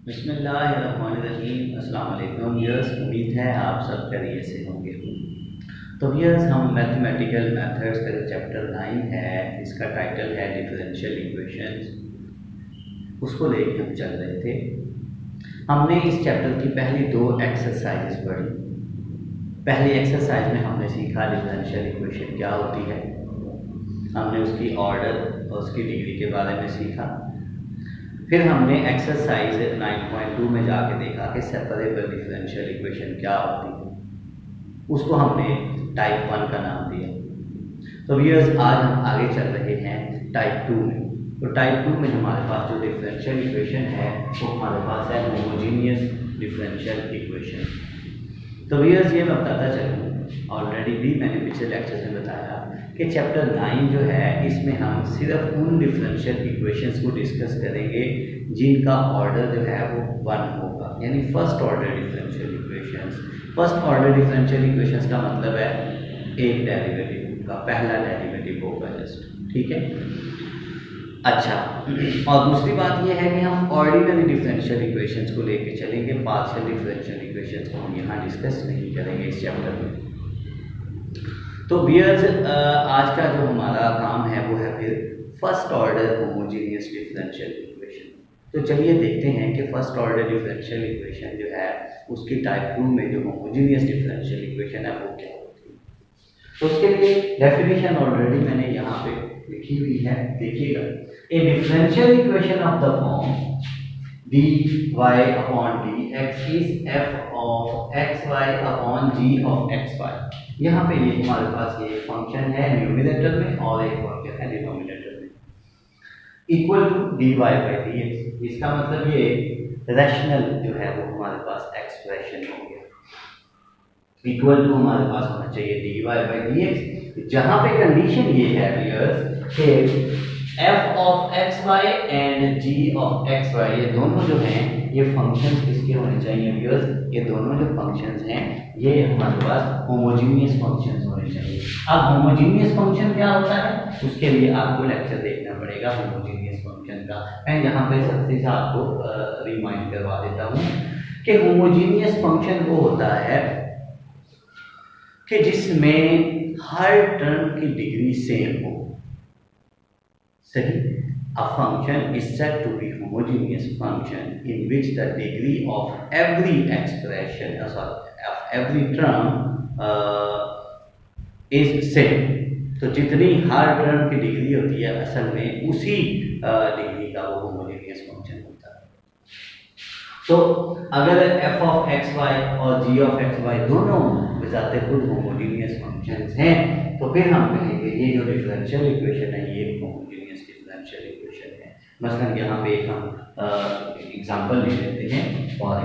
बिस्मिल्लाहिर्रहमानिर्रहीम। अस्सलाम वालेकुम व्यूअर्स, उम्मीद है आप सब खैरियत से होंगे। तो व्यूअर्स, हम मैथमेटिकल मेथड्स का जो चैप्टर 9 है, इसका टाइटल है डिफरेंशियल इक्वेशंस, उसको लेके हम चल रहे थे। हमने इस चैप्टर की पहली दो एक्सरसाइजेस पढ़ी। पहली एक्सरसाइज में हमने सीखा डिफरेंशियल इक्वेशन क्या होती है, हमने उसकी ऑर्डर और उसकी डिग्री के बारे में सीखा। फिर हमने एक्सरसाइज 9.2 में जाके देखा कि सेपरेबल डिफरेंशियल इक्वेशन क्या होती है, उसको हमने टाइप 1 का नाम दिया। तो व्यूअर्स, आज हम आगे चल रहे हैं टाइप 2 में। तो टाइप 2 में हमारे पास जो डिफरेंशियल इक्वेशन है वो हमारे पास है होमोजीनियस डिफरेंशियल इक्वेशन। तो व्यूअर्स, ये मैं बताता चलूँ, ऑलरेडी भी मैंने पिछले लेक्चर में बताया कि चैप्टर 9 जो है, इसमें हम सिर्फ उन डिफरेंशियल इक्वेशंस को डिस्कस करेंगे जिनका ऑर्डर जो है वो 1 होगा, यानी first order differential equations. First order differential equations का मतलब है एक डेरिवेटिव का पहला डेरिवेटिव होगा जस्ट, ठीक है। अच्छा, और दूसरी बात यह है कि हम ऑर्डिनरी डिफरेंशियल इक्वेशंस को लेके चलेंगे, पार्शियल डिफरेंशियल इक्वेशंस को हम यहाँ डिस्कस नहीं करेंगे इस चैप्टर में। तो व्यूअर्स, आज का जो हमारा काम है वो है फिर first order homogeneous differential equation. तो चलिए देखते हैं कि फर्स्ट ऑर्डर डिफरेंशियल इक्वेशन जो है उसकी टाइप 2 में जो होमोजीनियस डिफरेंशियल इक्वेशन है वो क्या होती है। तो उसके लिए डेफिनेशन ऑलरेडी मैंने यहाँ पे लिखी हुई है, देखिएगा। ए differential equation of the form dy upon dx is f of xy upon g of xy। यहाँ पे ये हमारे पास ये फंक्शन है न्यूमरेटर में और एक फंक्शन है डिनोमिनेटर में, equal to dy by dx। इसका मतलब ये रैशनल जो है वो हमारे पास एक्सप्रेशन हो गया। इक्वल टू हमारे पास होना चाहिए dy by dx, जहाँ पे कंडीशन ये है व्यूअर्स कि f of xy and g of xy ये दोनों जो हैं ये फंक्शंस किसके होने चाहिए व्यूअर्स, ये दोनों जो फंक्शंस हैं ये हमारे पास होमोजीनियस फंक्शंस होने चाहिए। अब होमोजीनियस फंक्शन क्या होता है, उसके लिए आपको लेक्चर देखना पड़ेगा होमोजीनियस फंक्शन का। मैं यहाँ पे सबसे से आपको रिमाइंड करवा देता हूँ कि होमोजीनियस फंक्शन वो होता है कि जिसमें हर टर्म की डिग्री सेम हो। सही, a function is said to be homogeneous function in which the degree of every expression, of every term is same। तो जितनी हर टर्म की डिग्री होती है असल में उसी डिग्री का वो होमोजेनियस फंक्शन होता है। तो अगर f of xy और g of xy दोनों बजाते खुद होमोजेनियस फंक्शंस हैं, तो फिर हम कहेंगे ये जो डिफरेंशियल इक्वेशन है ये होमोजेनियस डिफरेंशियल इक्वेशन है। मसलन यहाँ पे एक हम एग्जांपल ले लेते हैं। फॉर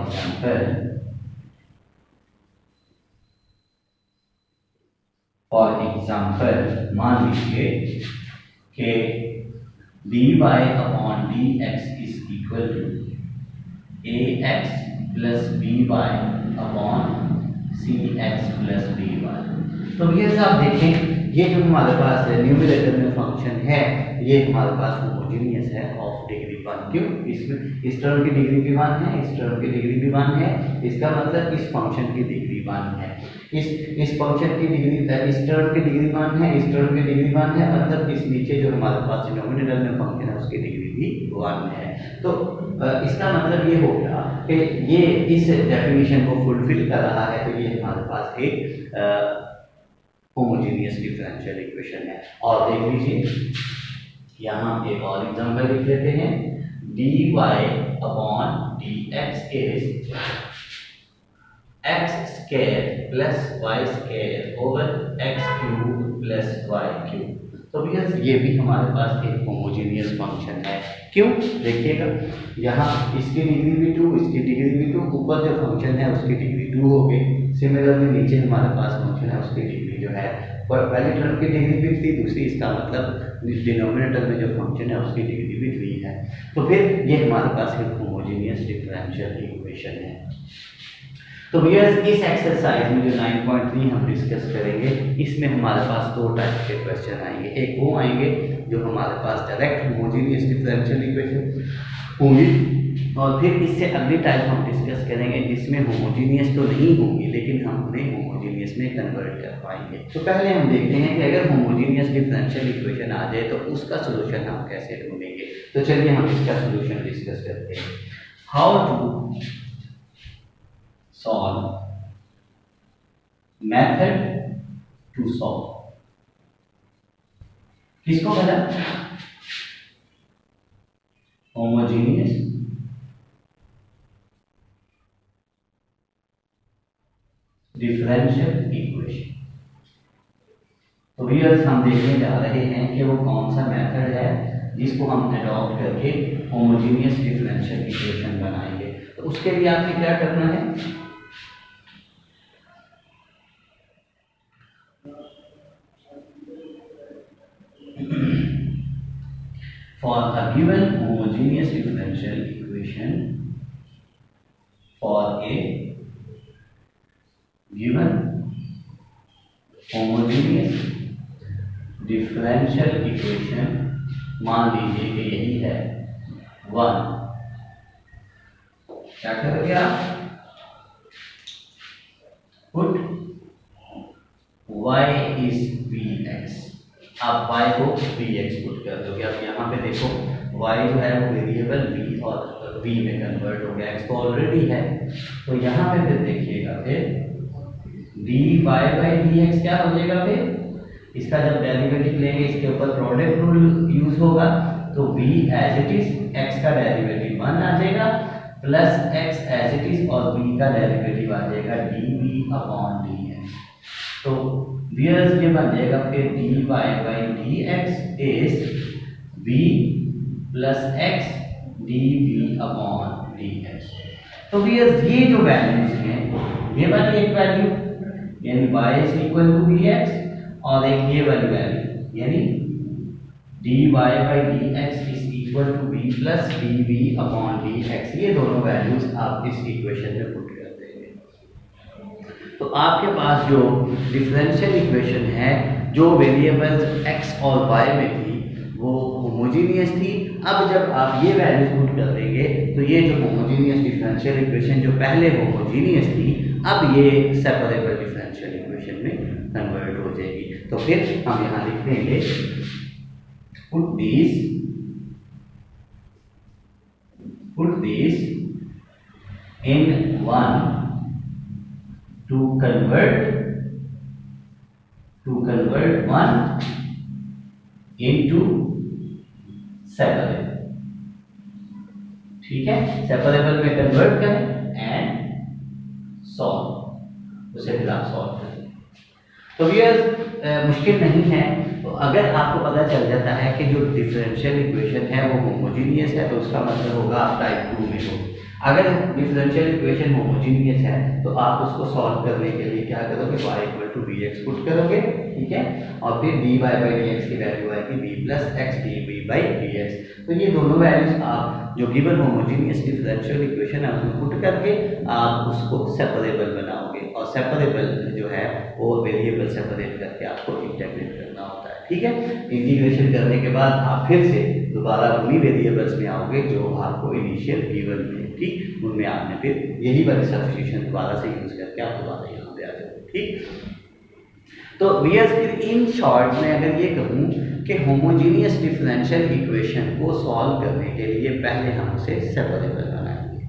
एग्जांपल मान लीजिए कि dy upon dx is equal to ax plus by upon cx plus dy। तो ये आप देखें, ये जो हमारे पास न्यूमरेटर में फंक्शन है ये हमारे पास होमोजीनियस है ऑफ डिग्री 1। क्यों? इसमें इस टर्म की डिग्री भी 1 है, इस टर्म की डिग्री भी 1 है, इसका मतलब इस फंक्शन की डिग्री 1 है। इस फंक्शन की डिग्री, इस टर्म की डिग्री 1 है, इस टर्म की डिग्री 1 है, मतलब इस नीचे जो हमारे पास डिनोमिनेटर में फंक्शन है उसकी डिग्री भी 1 है। तो इसका मतलब ये हो गया कि ये इस डेफिनेशन को फुलफिल कर रहा है, तो ये हमारे पास एक होमोजेनियस डिफरेंशियल इक्वेशन है। और देख लीजिए यहाँ एक और एग्जांपल लिख लेते हैं। dy upon dx is x square plus y square over x cube plus y cube. तो भैया ये भी हमारे पास एक होमोजेनियस फंक्शन है। क्यों? देखिएगा, यहाँ इसकी डिग्री भी 2, इसकी डिग्री भी 2, ऊपर जो फंक्शन है उसकी डिग्री 2 हो गई। सिमिलरली नीचे हमारे पास फंक्शन है उसकी डिग्री जो है पहली टर्म की डिग्री भी 3, दूसरी, इसका मतलब डिनोमिनेटर में जो फंक्शन है उसकी डिग्री भी 3 है। तो फिर ये हमारे पास एक होमोजेनियस डिफरेंशियल इक्वेशन है। तो व्यूअर्स, इस एक्सरसाइज में जो 9.3 हम डिस्कस करेंगे इसमें हमारे पास दो टाइप के क्वेश्चन आएंगे। एक वो आएंगे जो हमारे पास डायरेक्ट होमोजेनियस डिफरेंशियल इक्वेशन होंगी और फिर इससे अगली टाइप हम डिस्कस करेंगे जिसमें होमोजीनियस तो नहीं होंगी लेकिन हम उन्हें होमोजीनियस में कन्वर्ट कर पाएंगे। तो पहले हम देखते हैं कि अगर होमोजीनियस डिफरेंशियल इक्वेशन आ जाए तो उसका सोल्यूशन हम कैसे ढूंढेंगे। तो चलिए हम इसका सोल्यूशन डिस्कस करते हैं। How to solve method to solve, किसको कहता है? Homogeneous differential equation. तो व्यूअर्स हम देखने जा रहे हैं कि वो कौन सा मेथड है जिसको हम अडॉप्ट करके होमोजीनियस डिफरेंशियल इक्वेशन बनाएंगे। तो उसके लिए आपने क्या करना है? For a given homogeneous differential equation, for a given homogeneous differential equation, मान लीजिए कि यही है 1, क्या करोगे आप? पुट y is vx, आप y को vx पुट कर दोगे। अब यहाँ पे देखो y जो है वो वेरिएबल v और v में कन्वर्ट हो गया, x तो ऑलरेडी है। तो यहाँ पे फिर देखिएगा फिर dy by dx क्या हो जाएगा? फिर इसका जब डेरिवेटिव लेंगे इसके ऊपर प्रोडक्ट रूल यूज होगा तो v as it is, x का डेरिवेटिव 1 आ जाएगा plus x as it is और v का डेरिवेटिव आ जाएगा dv अपॉन dx। तो व्यूअर्स ये बन जाएगा फिर dy by dx is v plus x dv upon dx। तो व्यूअर्स ये जो वैल्यूज हैं ये वाली एक वैल्यू यानी y is equal to vx और एक ये वाली वैल्यू यानी dy by dx is equal to v plus dv upon dx। ये दोनों वैल्यूज आप इस इक्वेशन में पुट कर देंगे। तो आपके पास जो डिफरेंशियल इक्वेशन है जो वेरिएबल्स x और y में थी वो होमोजीनियस थी। अब जब आप ये वैल्यूज पुट कर देंगे तो ये जो होमोजीनियस डिफरेंशियल इक्वेशन जो पहले होमोजीनियस थी अब ये सेपरेबल डिफरेंशियल इक्वेशन में कन्वर्ट हो जाएगी। तो फिर हम यहाँ लिख देंगे put these in one to convert one into separable। ठीक है, सेपरेबल में कन्वर्ट करें एंड सॉल्व, उसे फिर आप सॉल्व करें। तो ये मुश्किल नहीं है। तो अगर आपको पता चल जाता है कि जो डिफरेंशियल इक्वेशन है वो होमोजीनियस है तो उसका मतलब होगा आप टाइप 2 में हो। अगर डिफरेंशियल इक्वेशन होमोजीनियस है तो आप उसको सॉल्व करने के लिए क्या करोगे? y equal to vx put करोगे, ठीक है, और फिर dy by dx की वैल्यू आएगी v plus x dv by dx। तो ये दोनों वैल्यूज आप जो गिवन होमोजीनियस डिफरेंशियल इक्वेशन है उसमें पुट करके आप उसको सेपरेबल बनाओगे और सेपरेबल जो है वो वेरिएबल सेपरेट करके आपको इंटीग्रेट करना होता है। ठीक है, इंटीग्रेशन करने के बाद आप फिर से दोबारा उन्हीं वेरिएबल्स में आओगे जो आपको इनिशियल गिवन में, ठीक, उनमें आपने फिर यही वाली सब्स्टिट्यूशन दोबारा से यूज करके आप दोबारा यहाँ पे आ जाओगे। ठीक, तो व्यूअर्स फिर इन शॉर्ट में अगर ये कहूँ कि होमोजीनियस डिफरेंशियल इक्वेशन को सॉल्व करने के लिए पहले हम उसे सेपरेबल बनाएंगे।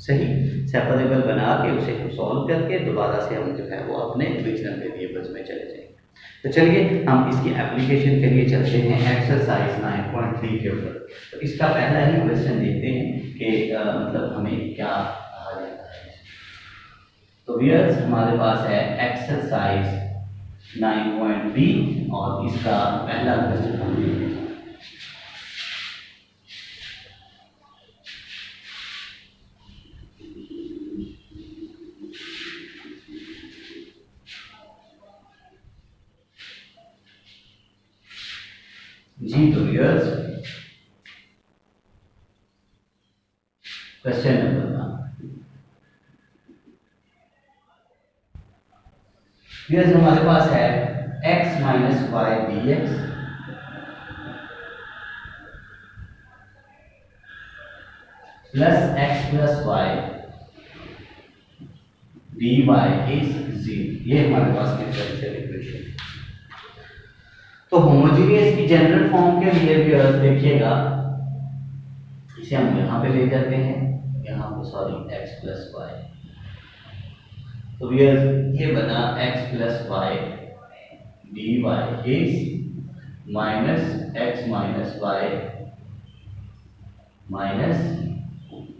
सही, सेपरेबल बना के उसे सॉल्व करके दोबारा से हम जो है वो अपने ओरिजिनल वेरिएबल्स में चले जाएंगे। तो चलिए हम इसकी एप्लीकेशन के लिए चलते हैं एक्सरसाइज 9.3 के ऊपर। तो इसका पहला ही क्वेश्चन देखते हैं कि मतलब हमें क्या कहा जाता है। तो व्यूअर्स हमारे पास है एक्सरसाइज 9.b और इसका पहला क्वेश्चन हम देखते हैं। जी तो व्यूअर्स क्वेश्चन नंबर 1, व्यूअर्स हमारे पास है x minus y d x plus x plus y d y is 0। ये हमारे पास डिफरेंशियल इक्वेशन। तो होमोजेनियस की जनरल फॉर्म के लिए भी अर्थ देखिएगा, इसे हम यहाँ पे ले जाते हैं, यहाँ पे सॉरी x प्लस वाई, तो ये बना x plus y d y is minus x minus y minus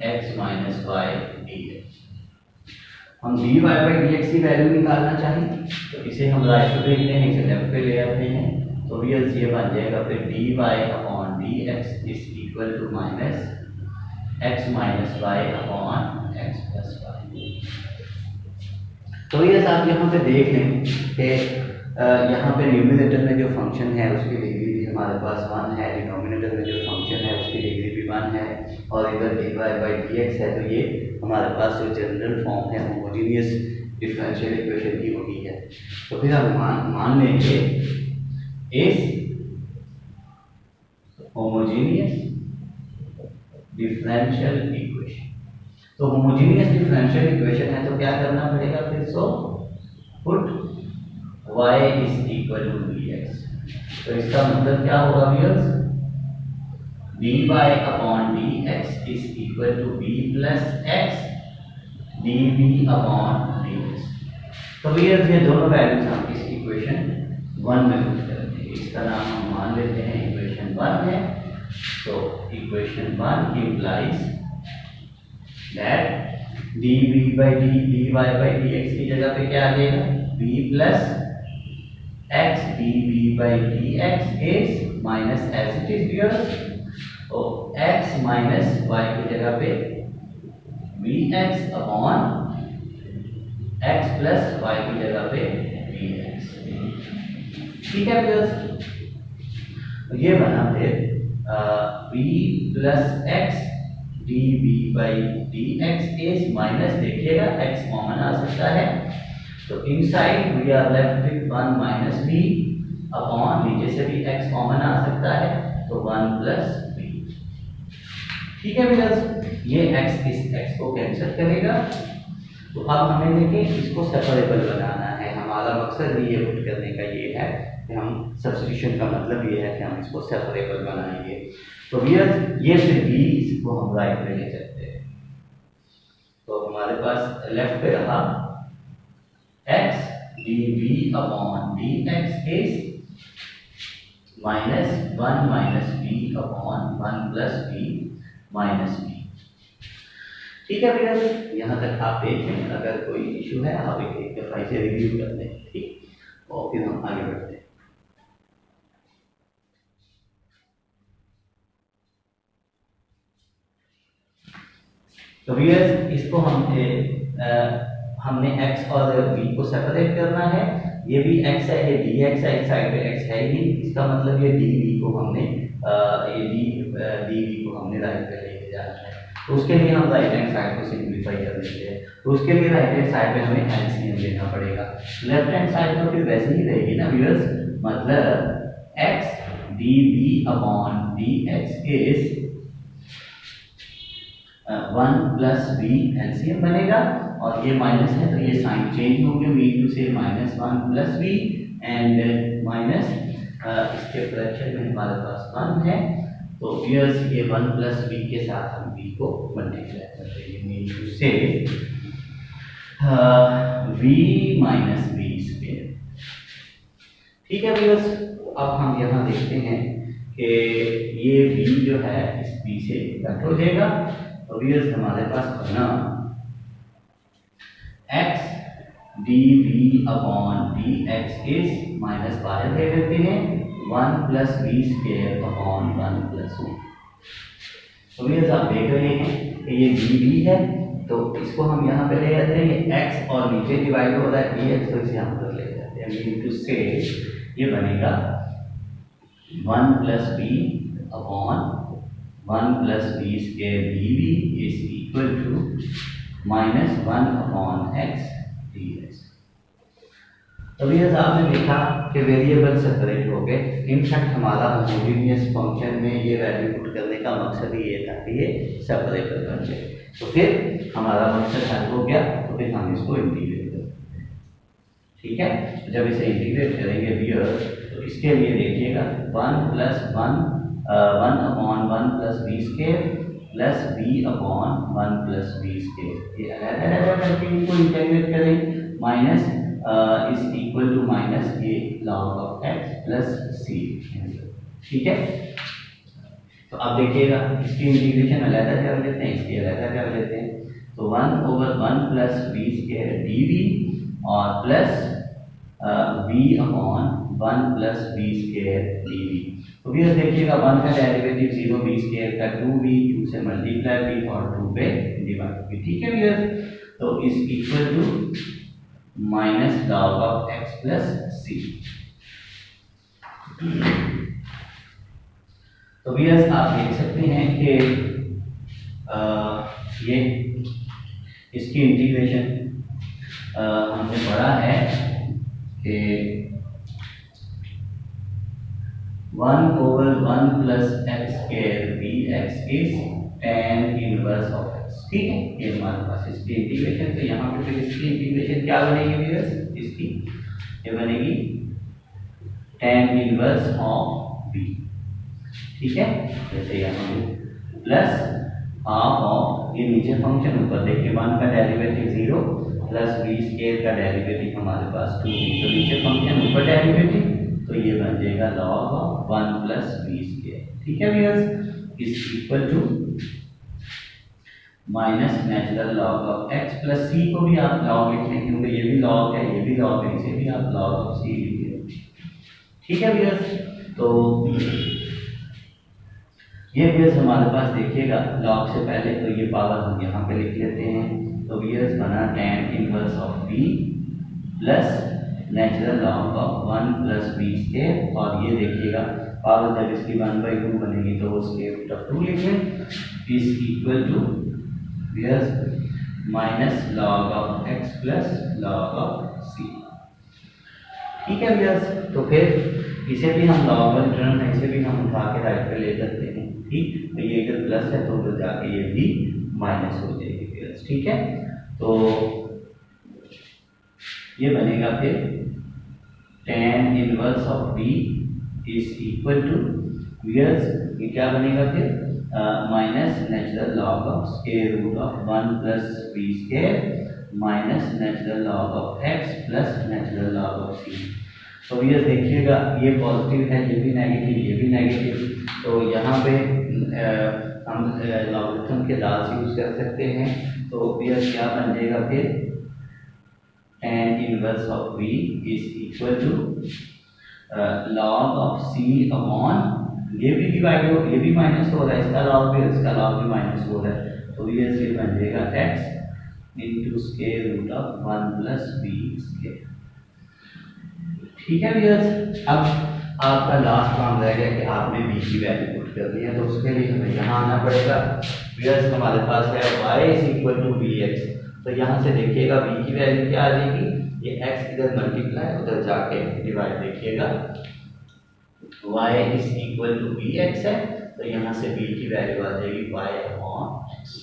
x minus y d x. हम d y by d x की वैल्यू निकालना चाहें तो इसे हम राइट पे देखते हैं, इसे लेफ्ट पे ले आते हैं, तो ये बन जाएगा फिर d y upon d x is equal to minus x minus y upon x plus y. तो ये आप यहाँ पे देख लें कि यहाँ पे न्यूमरेटर में जो फंक्शन है उसकी डिग्री भी हमारे पास 1 है, डिनोमिनेटर में जो फंक्शन है उसकी डिग्री भी 1 है, और इधर d y by d x है, तो ये हमारे पास जो जनरल फॉर्म है होमोजेनियस डिफरेंशियल इक्वेशन की वही है। तो फिर हम मान लेंगे इस होमोजेनियस डिफरेंशियल इक्वेशन। तो होमोजेनियस डिफरेंशियल इक्वेशन है तो क्या करना पड़ेगा फिर, so put y is equal to dx। तो इसका मतलब क्या होगा viewers, dy upon dx is equal to b plus x dv upon dx। तो व्यूअर्स ये दोनों वैल्यूज हम इस इक्वेशन 1 में पुट करेंगे, इसका नाम हम मान लेते हैं इक्वेशन 1 है। तो equation 1 implies that dv by dy by dx की जगह पे क्या आ जाएगा, b plus x dv by dx is minus as it is here, तो x minus y की जगह पे vx upon x plus y की जगह पे vx। ठीक है व्यूअर्स, तो ये बना फिर v plus x dv by dx is minus, देखिएगा x कॉमन आ सकता है, तो inside we are left with 1 minus b upon, नीचे से भी x कॉमन आ सकता है तो 1 प्लस b। ठीक है व्यूअर्स, ये x इस x को कैंसिल करेगा। तो अब हमें देखें इसको सेपरेबल बनाना है, हमारा मकसद भी ये पुट करने का ये है कि हम सब्स्टिट्यूशन का मतलब ये है कि हम इसको सेपरेबल बनाएंगे। तो व्यूअर्स ये फिर v इसको हम राइट में ले सकते हैं, तो हमारे पास लेफ्ट पे रहा x dv upon dx is minus 1 minus b upon 1 plus b minus b। ठीक है भैया, यहाँ तक आप देखें, अगर कोई इशू है आप एक दफा इसे रिव्यू कर लें, ठीक, और फिर हम आगे बढ़ते हैं। तो व्यूअर्स इसको हमने x और v को सेपरेट करना है, ये भी x है, ये dx है, इस साइड पे x है ही, इसका मतलब ये dv को हमने dv को हमने राइट पे लेके जाना है। तो उसके लिए हम राइट हैंड साइड को सिंपलीफाई कर देते हैं, तो उसके लिए राइट हैंड साइड पे हमें एलसीएम लेना पड़ेगा। लेफ्ट हैंड साइड तो फिर वैसे ही रहेगी ना व्यूअर्स, मतलब x dv upon dx is 1 plus b LCM बनेगा, और ये माइनस है तो ये साइन चेंज होंगे, वी टू से minus 1 plus b and minus इसके फ्रैक्शन में हमारे पास 1 है, तो व्यूअर्स ये 1 प्लस b के साथ हम b को मल्टीप्लाई करते हैं, वी टू से v माइनस b स्क्वायर। ठीक है व्यूअर्स, अब हम यहाँ देखते हैं कि ये v जो है इस b से कट हो जाएगा, तो व्यूअर्स हमारे पास बना x dv upon dx is minus बाहर ले लेते हैं 1 plus b square upon 1 plus b। तो व्यूअर्स आप देख रहे हैं कि ये dv है, तो इसको हम यहाँ पे ले जाते हैं, ये x और नीचे डिवाइड हो रहा है dx, तो इसे हम कर ले जाते हैं, मीन टू से ये बनेगा 1 plus b upon 1 plus b square dv is equal to minus 1 upon x dx। तो भी आपने देखा कि वेरिएबल सेपरेट हो गए। इनफैक्ट हमारा होमोजेनियस फंक्शन में ये वैल्यू पुट करने का मकसद ही ये था कि ये सेपरेबल बन जाए। तो फिर हमारा फंक्शन हल हो गया, तो फिर हम इसको इंटीग्रेट करेंगे। ठीक है, जब इसे इंटीग्रेट करेंगे व्यूअर्स, तो इसके लिए देखिएगा 1 plus 1 1 upon 1 plus b square plus b upon 1 plus b square, ये अलग करके इनको इंटीग्रेट करें, minus is equal to minus a log of x plus c. ठीक है, तो अब देखिएगा इसकी इंटीग्रेशन अलग कर लेते हैं, इसकी अलग कर लेते हैं। तो 1 over 1 plus b square d v और plus b upon 1 plus b square d v. तो भी देखिएगा 1 का डेरिवेटिव 0, बी स्क्वायर का 2b, 2 से मल्टीप्लाई भी और 2 पे डिवाइड भी। ठीक है व्यूअर्स, तो is equal to minus log of x plus c. तो व्यूअर्स आप देख सकते हैं कि ये इसकी इंटीग्रेशन हमने पढ़ा है कि 1 over 1 plus x square b x is tan inverse of x. ठीक है, ये हमारे पास इसकी इंटीग्रेशन। तो यहाँ पे फिर इसकी इंटीग्रेशन क्या बनेगी व्यूअर्स, इसकी ये बनेगी tan इनवर्स ऑफ बी। ठीक है, जैसे यहाँ प्लस हाफ ऑफ, ये नीचे फंक्शन, ऊपर देखिए 1 का डेरिवेटिव 0 प्लस बी स्क्वायर का डेरिवेटिव हमारे पास 2b, तो नीचे फंक्शन ऊपर डेरिवेटिव, तो ये बन जाएगा log of 1 plus b square. ठीक है viewers, is equal to minus natural log of x plus c को भी आप लॉग लिख लेंगे, क्योंकि ये भी लॉग है, ये भी लॉग है, इसे भी आप लॉग ऑफ सी लिखिए। ठीक है व्यूअर्स, तो ये व्यूअर्स हमारे पास देखिएगा लॉग से पहले तो ये पावर हम यहाँ पे लिख लेते हैं। तो व्यूअर्स बना tan inverse of b plus natural log of 1 plus b square, और ये देखिएगा पावर जब इसकी 1/2 बनेगी तो वो स्क्वायर रूट ऑफ 2 लिखें, is equal to minus log of x plus log of c. ठीक है व्यूअर्स, तो फिर इसे भी हम लॉग वन टर्म है, इसे भी हम उठा के राइट पे ले सकते हैं। ठीक, तो ये अगर प्लस है तो उधर जाके ये भी माइनस हो जाएगी व्यूअर्स। ठीक है, तो ये बनेगा फिर tan inverse of b is equal to viewers, ये क्या बनेगा फिर minus natural log of square root of 1 plus b square minus natural log of x plus natural log of c. तो ये देखिएगा ये पॉजिटिव है, ये भी नेगेटिव, ये भी नेगेटिव, तो यहाँ पे हम लॉगरिथम के लास्ट यूज कर सकते हैं। तो ये क्या बन जाएगा फिर tan inverse of v is equal to log of c upon, ये भी डिवाइड हो, ये भी माइनस हो रहा है, इसका लॉग भी, इसका लॉग भी माइनस हो रहा है, तो ये सिर्फ बन जाएगा x into square root of 1 plus b square. ठीक है व्यूअर्स, अब आपका लास्ट काम रह गया कि आपने b की वैल्यू पुट करनी है, तो उसके लिए हमें यहाँ आना पड़ेगा। व्यूअर्स हमारे पास है y is equal to bx, तो यहाँ से देखिएगा b की वैल्यू क्या आ जाएगी, ये x इधर मल्टीप्लाई उधर जाके डिवाइड, देखिएगा y is equal to bx है, तो यहाँ से b की वैल्यू आ जाएगी y अपॉन x।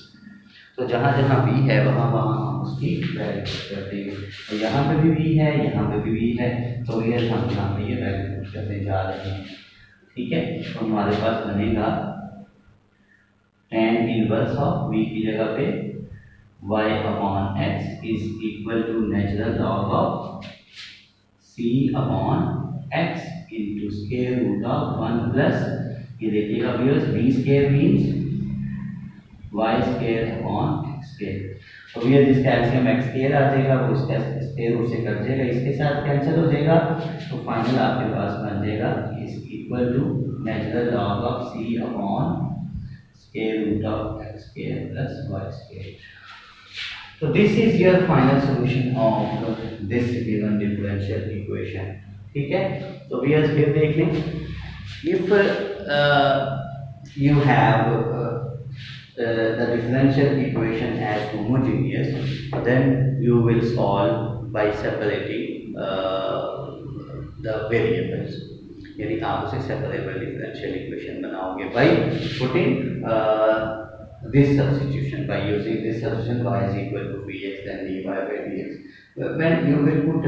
तो जहाँ जहाँ b है वहाँ वहाँ हम उसकी वैल्यू पुट कर देंगे, तो यहाँ पे भी b है, यहाँ पे भी b है, तो ये हम यहाँ पे ये वैल्यू पुट करने जा रहे हैं। ठीक है, तो हमारे पास बनेगा tan इनवर्स ऑफ b की जगह पे y upon x is equal to natural log of c upon x into square root of 1 plus, ये देखिएगा viewers b square means y square upon x square, तो ये जिसका एलसीएम x स्क्वायर आ जाएगा वो इसका स्क्वायर रूट से cut जाएगा, इसके साथ कैंसिल हो जाएगा, तो फाइनल आपके पास बन जाएगा is equal to natural log of c upon square root of x square plus y square. So this is your final solution of this given differential equation. ठीक है, तो व्यूअर्स फिर देख लें, if you have the differential equation as homogeneous, then you will solve by separating the variables, यानी आप उसे separable differential equation बनाओगे by putting this substitution, by using this substitution y is equal to vx then dy by dx. When you will put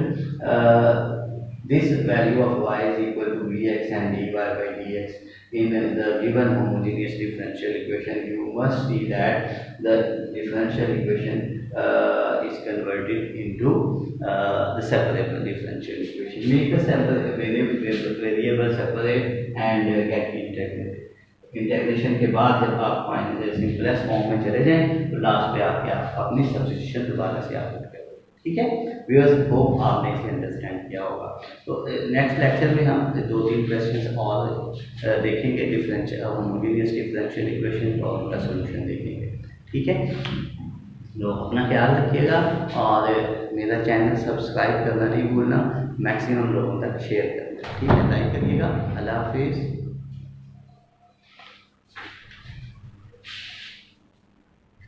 this value of y is equal to vx and dy by dx in the given homogeneous differential equation, you must see that the differential equation is converted into the separable differential equation. Make the variable separate and get integrated. Integration के बाद जब आप final simplest form में चले जाएं तो last पे आके आप अपनी सब्स्टिट्यूशन दोबारा से आप करें। ठीक है व्यूअर्स, होप आपने इसे अंडरस्टैंड किया होगा। तो नेक्स्ट लेक्चर में हम 2-3 क्वेश्चंस और देखेंगे, डिफरेंशियल होमोजेनियस डिफरेंशियल इक्वेशन और उनका सॉल्यूशन देखेंगे। ठीक है, तो अपना ख्याल रखिएगा और मेरा चैनल सब्सक्राइब करना नहीं भूलना, मैक्सिमम लोगों तक शेयर करना। ठीक है, लाइक करिएगा। अल्लाह हाफिज़।